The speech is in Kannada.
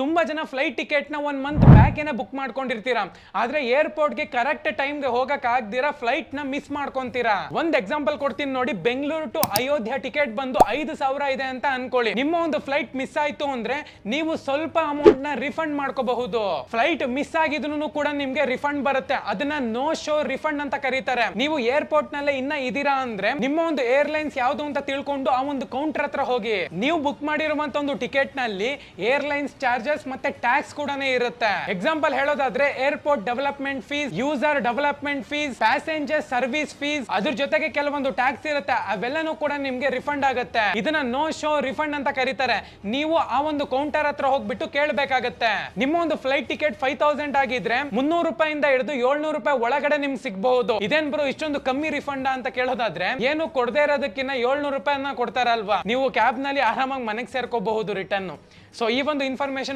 ತುಂಬಾ ಜನ ಫ್ಲೈಟ್ ಟಿಕೆಟ್ ನ 1 ಮಂತ್ ಬ್ಯಾಕ್ ಏನೇ ಬುಕ್ ಮಾಡ್ಕೊಂಡಿರ್ತೀರಾ, ಆದ್ರೆ ಏರ್ಪೋರ್ಟ್ ಗೆ ಕರೆಕ್ಟ್ ಟೈಮ್ ಗೆ ಹೋಗಕ್ ಆಗದಿರಾ ಫ್ಲೈಟ್ ನ ಮಿಸ್ ಮಾಡ್ಕೊಂತೀರಾ. ಒಂದ್ ಎಕ್ಸಾಂಪಲ್ ಕೊಡ್ತೀನಿ ನೋಡಿ. ಬೆಂಗಳೂರು ಟು ಅಯೋಧ್ಯ ಟಿಕೆಟ್ ಬಂದು 5,000 ಇದೆ ಅಂತ ಅನ್ಕೊಳ್ಳಿ. ನಿಮ್ಮ ಒಂದು ಫ್ಲೈಟ್ ಮಿಸ್ ಆಯ್ತು ಅಂದ್ರೆ ನೀವು ಸ್ವಲ್ಪ ಅಮೌಂಟ್ ನ ರಿಫಂಡ್ ಮಾಡ್ಕೋಬಹುದು. ಫ್ಲೈಟ್ ಮಿಸ್ ಆಗಿದ್ರು ಕೂಡ ನಿಮ್ಗೆ ರಿಫಂಡ್ ಬರುತ್ತೆ. ಅದನ್ನ ನೋ ಶೋ ರಿಫಂಡ್ ಅಂತ ಕರೀತಾರೆ. ನೀವು ಏರ್ಪೋರ್ಟ್ ನಲ್ಲೇ ಇನ್ನ ಇದೀರಾ ಅಂದ್ರೆ ನಿಮ್ಮ ಒಂದು ಏರ್ಲೈನ್ಸ್ ಯಾವ್ದು ಅಂತ ತಿಳ್ಕೊಂಡು ಆ ಒಂದು ಕೌಂಟರ್ ಹತ್ರ ಹೋಗಿ. ನೀವು ಬುಕ್ ಮಾಡಿರುವಂತ ಒಂದು ಟಿಕೆಟ್ ನಲ್ಲಿ ಏರ್ಲೈನ್ಸ್ ಚಾರ್ಜ್ ಮತ್ತೆ ಟ್ಯಾಕ್ಸ್ ಕೂಡ ಇರುತ್ತೆ. ಎಕ್ಸಾಂಪಲ್ ಹೇಳೋದಾದ್ರೆ airport development fees, user development fees, passenger service fees, ಅದ್ರ ಜೊತೆಗೆ ಕೆಲವೊಂದು ಟ್ಯಾಕ್ಸ್ ಇರುತ್ತೆ. ಅವೆಲ್ಲನೂ ಕೂಡ ನಿಮ್ಗೆ ರಿಫಂಡ್ ಆಗುತ್ತೆ. ಇದನ್ನ ನೋ ಶೋ ರಿಫಂಡ್ ಅಂತ ಕರೀತಾರೆ. ನೀವು ಆ ಒಂದು ಕೌಂಟರ್ ಹತ್ರ ಹೋಗ್ಬಿಟ್ಟು ಕೇಳಬೇಕಾಗತ್ತೆ. ನಿಮ್ಮ ಒಂದು ಫ್ಲೈಟ್ ಟಿಕೆಟ್ 5,000 ಆಗಿದ್ರೆ 300 ರೂಪಾಯಿಂದ ಹಿಡಿದು 700 ರೂಪಾಯಿ ಒಳಗಡೆ ನಿಮ್ಗೆ ಸಿಗಬಹುದು. ಇದೇನ್ ಬ್ರೋ ಇಷ್ಟೊಂದು ಕಮ್ಮಿ ರಿಫಂಡ್ ಅಂತ ಕೇಳೋದಾದ್ರೆ, ಏನು ಕೊಡದೇ ಇರೋದಕ್ಕಿಂತ 700 ರೂಪಾಯಿನ ಕೊಡ್ತಾರಲ್ವಾ, ನೀವು ಕ್ಯಾಬ್ ನಲ್ಲಿ ಆರಾಮಾಗಿ ಮನೆಗೆ ಸೇರ್ಕೋಬಹುದು ರಿಟರ್ನ್. ಸೊ ಈ ಒಂದು ಇನ್ಫಾರ್ಮೇಶನ್